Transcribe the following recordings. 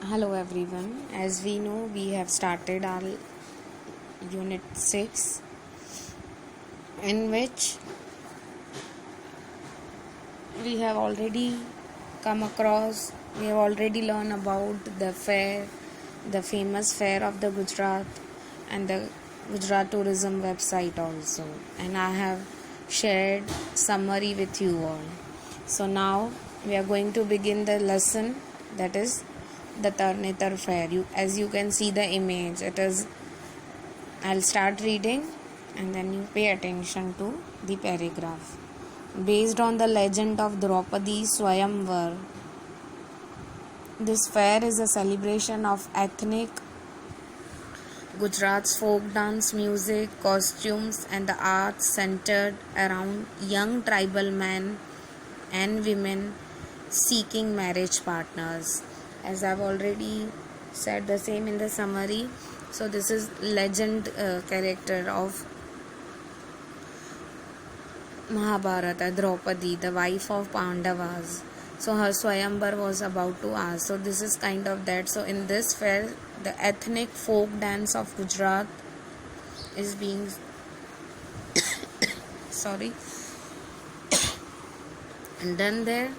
Hello everyone. As we know, we have started our unit 6 in which we have already learned about the fair, the famous fair of the Gujarat and the Gujarat tourism website also. And I have shared summary with you all. So now we are going to begin the lesson, that is the Tarnetar fair. As you can see the image, I'll start reading and then you pay attention to the paragraph. Based on the legend of Draupadi Swayamvar, this fair is a celebration of ethnic Gujarat's folk dance, music, costumes, and the arts centered around young tribal men and women seeking marriage partners. As I've already said the same in the summary, so this is legend character of Mahabharata, Draupadi, the wife of Pandavas. So her Swayambar was about to ask. So this is kind of that. So in this fair, the ethnic folk dance of Gujarat is being sorry and done there.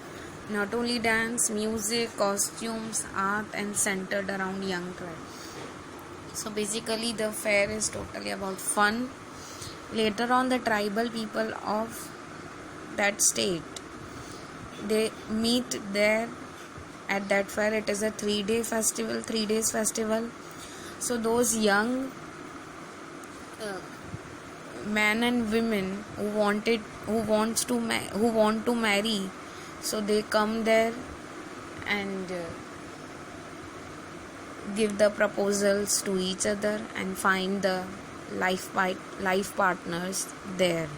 Not only dance, music, costumes, art, and centered around young tribe. So basically, the fair is totally about fun. Later on, the tribal people of that state, they meet there at that fair. It is a 3 days festival. So those young men and women who want to marry, so they come there and give the proposals to each other and find the life partners there.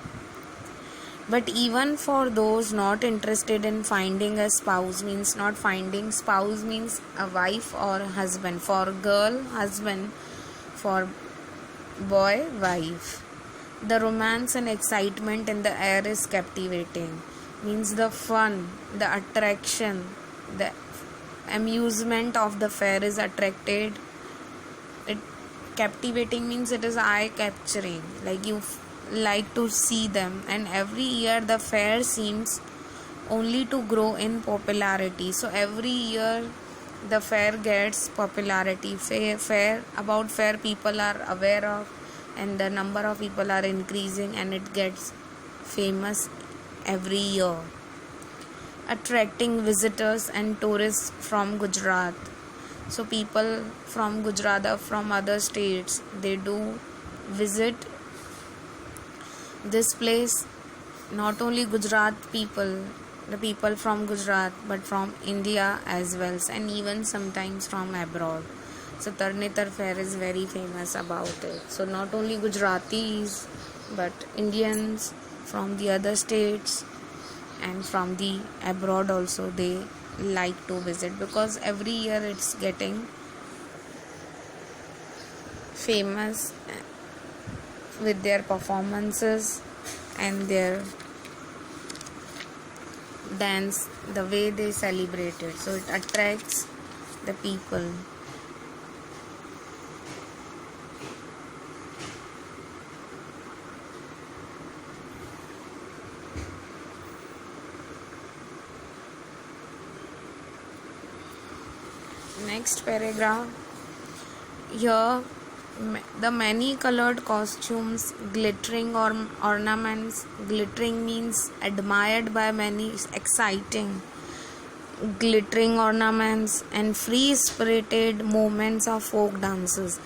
But even for those not interested in finding a spouse, means a wife or husband. For girl, husband. For boy, wife. The romance and excitement in the air is captivating. Means the fun, the attraction, the amusement of the fair is attracted. Captivating means it is eye capturing, like you like to see them, and every year the fair seems only to grow in popularity. So every year the fair gets popularity. Fair people are aware of, and the number of people are increasing, and it gets famous every year, attracting visitors and tourists from Gujarat. So people from Gujarat or from other states, they do visit this place. Not only Gujarat people, the people from Gujarat, but from India as well, and even sometimes from abroad. So Tarnetar fair is very famous about it. So not only Gujaratis, but Indians from the other states and from the abroad also, they like to visit, because every year it's getting famous with their performances and their dance, the way they celebrate it. So it attracts the people. Next paragraph. Here, the many colored costumes, glittering ornaments. Glittering means admired by many, exciting. Glittering ornaments and free spirited movements of folk dances.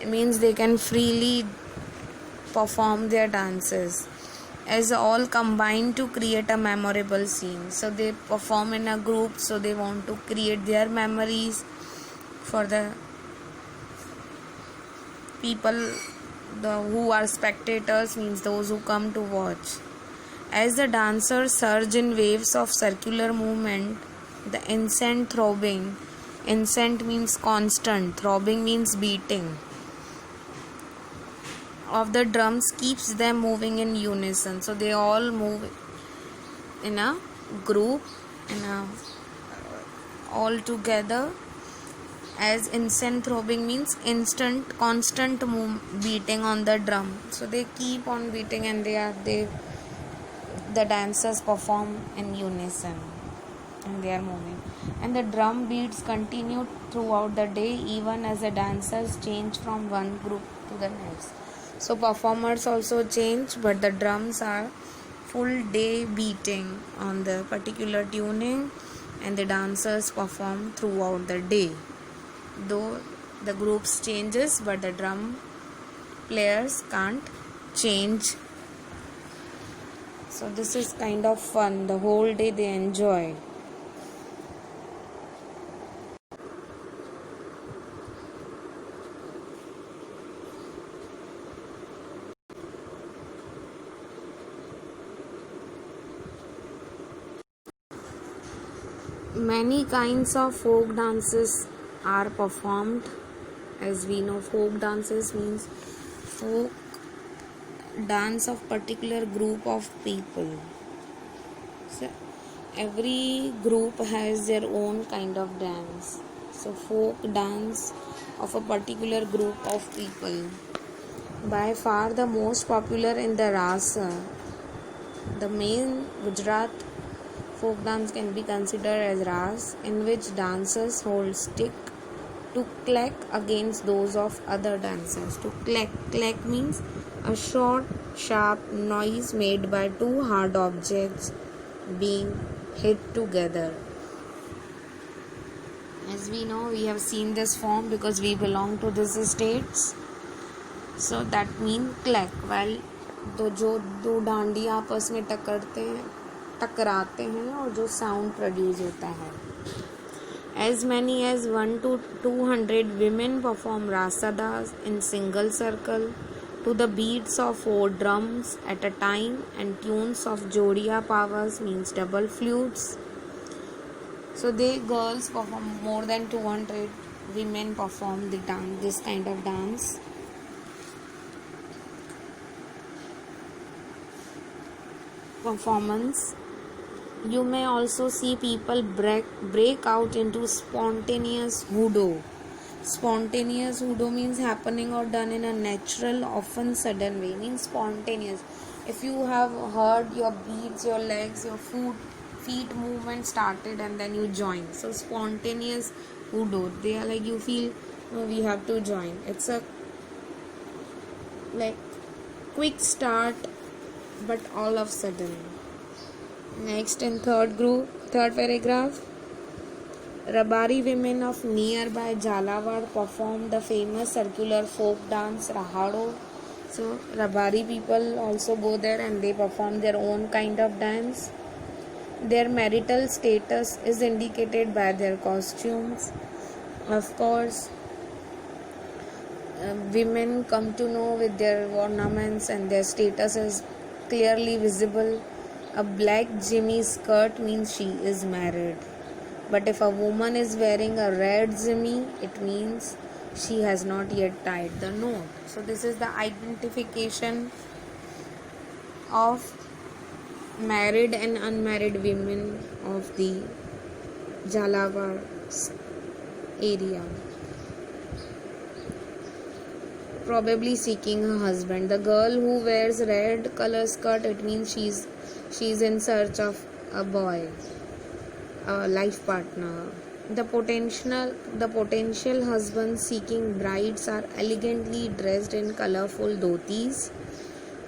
It means they can freely perform their dances, as all combine to create a memorable scene. So they perform in a group, so they want to create their memories for the people who are spectators, means those who come to watch. As the dancers surge in waves of circular movement, the incessant throbbing, incessant means constant, throbbing means beating, of the drums keeps them moving in unison. So they all move in a group, all together, as instant throbbing means instant constant beating on the drum. So they keep on beating and the dancers perform in unison and they are moving, and the drum beats continue throughout the day even as the dancers change from one group to the next. So performers also change, but the drums are full day beating on the particular tuning, and the dancers perform throughout the day. Though the groups changes, but the drum players can't change. So this is kind of fun. The whole day they enjoy. Many kinds of folk dances are performed. As we know, folk dances means folk dance of particular group of people. So every group has their own kind of dance. So folk dance of a particular group of people. By far the most popular in the Rasa, the main Gujarat folk dance can be considered as Ras, in which dancers hold stick to clack against those of other dancers. To clack means a short, sharp noise made by two hard objects being hit together. As we know, we have seen this form because we belong to these states. So that means clack. While तो जो दो डांडी आपस में टकराते हैं और जो sound produce होता है. As many as 1 to 200 women perform rasadas in single circle to the beats of 4 drums at a time and tunes of jodiya powers means double flutes. So girls perform, more than 200 women perform this kind of dance. Performance. You may also see people break out into spontaneous hoodoo. Spontaneous hoodoo means happening or done in a natural, often sudden way. Means spontaneous. If you have heard your beats, your legs, your feet movement started and then you join. So spontaneous hoodoo. They are like you feel we have to join. It's a like quick start, but all of sudden. Next, in third paragraph, Rabari women of nearby Jhalawar perform the famous circular folk dance Rahado. So Rabari people also go there and they perform their own kind of dance. Their marital status is indicated by their costumes. Of course, women come to know with their ornaments and their status is clearly visible. A black jimmy skirt means she is married. But if a woman is wearing a red jimmy, it means she has not yet tied the knot. So this is the identification of married and unmarried women of the Jhalawar area. Probably seeking a husband. The girl who wears red color skirt, it means she's in search of a boy, a life partner. The potential husbands seeking brides are elegantly dressed in colorful dhotis.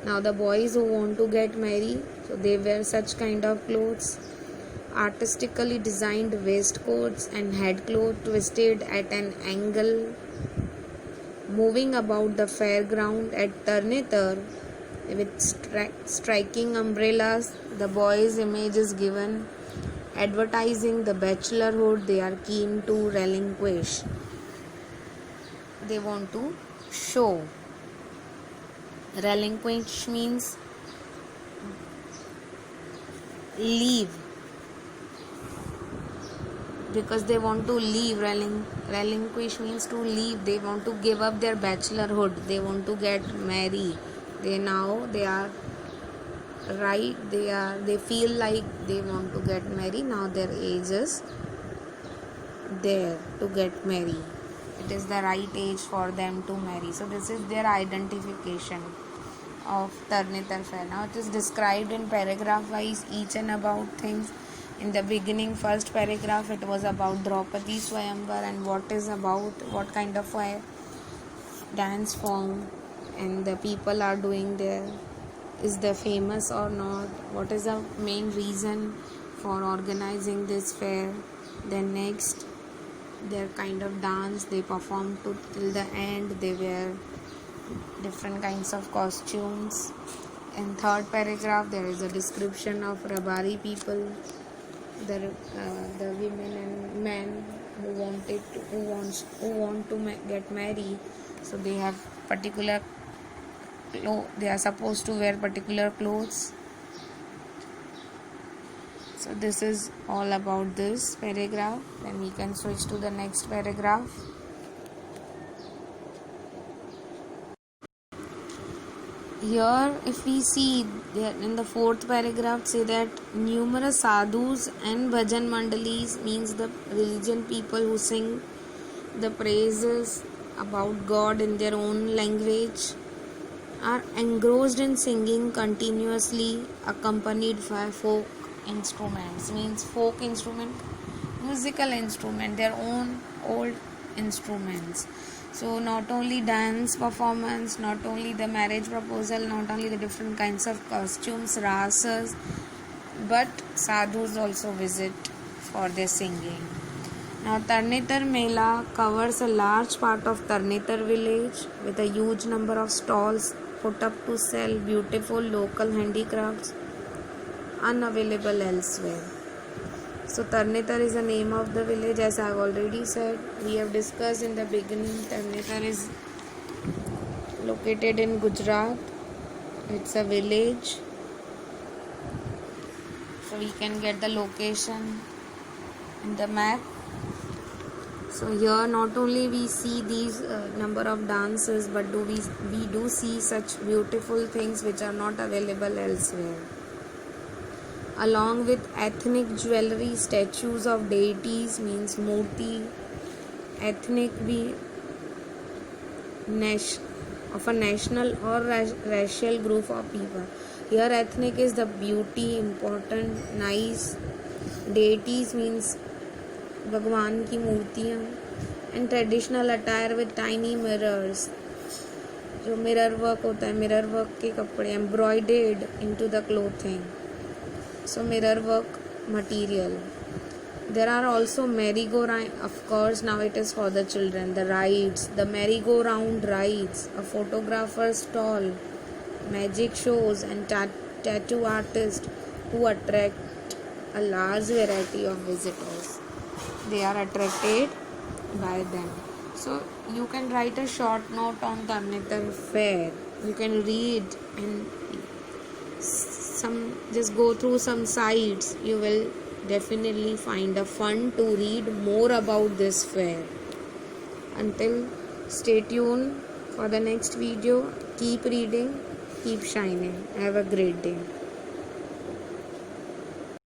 Now the boys who want to get married, so they wear such kind of clothes. Artistically designed waistcoats and headcloth twisted at an angle, moving about the fairground at Tarnetar with striking umbrellas. The boys' image is given, advertising the bachelorhood they are keen to relinquish. They want to show. Relinquish means leave, because they want to leave. Relinquish means to leave. They want to give up their bachelorhood. They want to get married. They feel like they want to get married. Now their age is there to get married. it is the right age for them to marry. So this is their identification of Tarnetar fair. Now it is described in paragraph wise each and about things. In the beginning, first paragraph, it was about Draupadi Swayamvar and what kind of a dance form and the people are doing there. Is they famous or not? What is the main reason for organizing this fair? Then next, their kind of dance they perform till the end. They wear different kinds of costumes. In third paragraph, there is a description of Rabari people, the women and men who want to get married. So they have particular they are supposed to wear particular clothes. So this is all about this paragraph. Then we can switch to the next paragraph. Here if we see in the fourth paragraph say that numerous sadhus and bhajan mandalis, means the religion people who sing the praises about God in their own language, are engrossed in singing continuously accompanied by folk instruments, means folk instrument, musical instrument, their own old instruments. So not only dance performance, not only the marriage proposal, not only the different kinds of costumes, rasas, but sadhus also visit for their singing. Now Tarnetar Mela covers a large part of Tarnetar village with a huge number of stalls put up to sell beautiful local handicrafts unavailable elsewhere. So Tarnetar is the name of the village, as I have already said. We have discussed in the beginning. Tarnetar is located in Gujarat. It's a village. So we can get the location in the map. So here not only we see these number of dances, but we do see such beautiful things which are not available elsewhere. Along with ethnic jewelry, statues of deities, means murti, ethnic be of a national or racial group of people. Here ethnic is the beauty, important, nice. Deities means भगवान की मूर्तियाँ. And traditional attire with tiny mirrors, जो mirror work होता है, mirror work के कपड़े embroidered into the clothing. So mirror work material. There are also merry-go-round, of course. Now it is for the children. The rides, the merry-go-round rides, a photographer's stall, magic shows, and tattoo artists who attract a large variety of visitors. They are attracted by them. So you can write a short note on Tarnetar fair. You can read and just go through some sites. You will definitely find a fun to read more about this fair. Until, stay tuned for the next video. Keep reading, keep shining. Have a great day.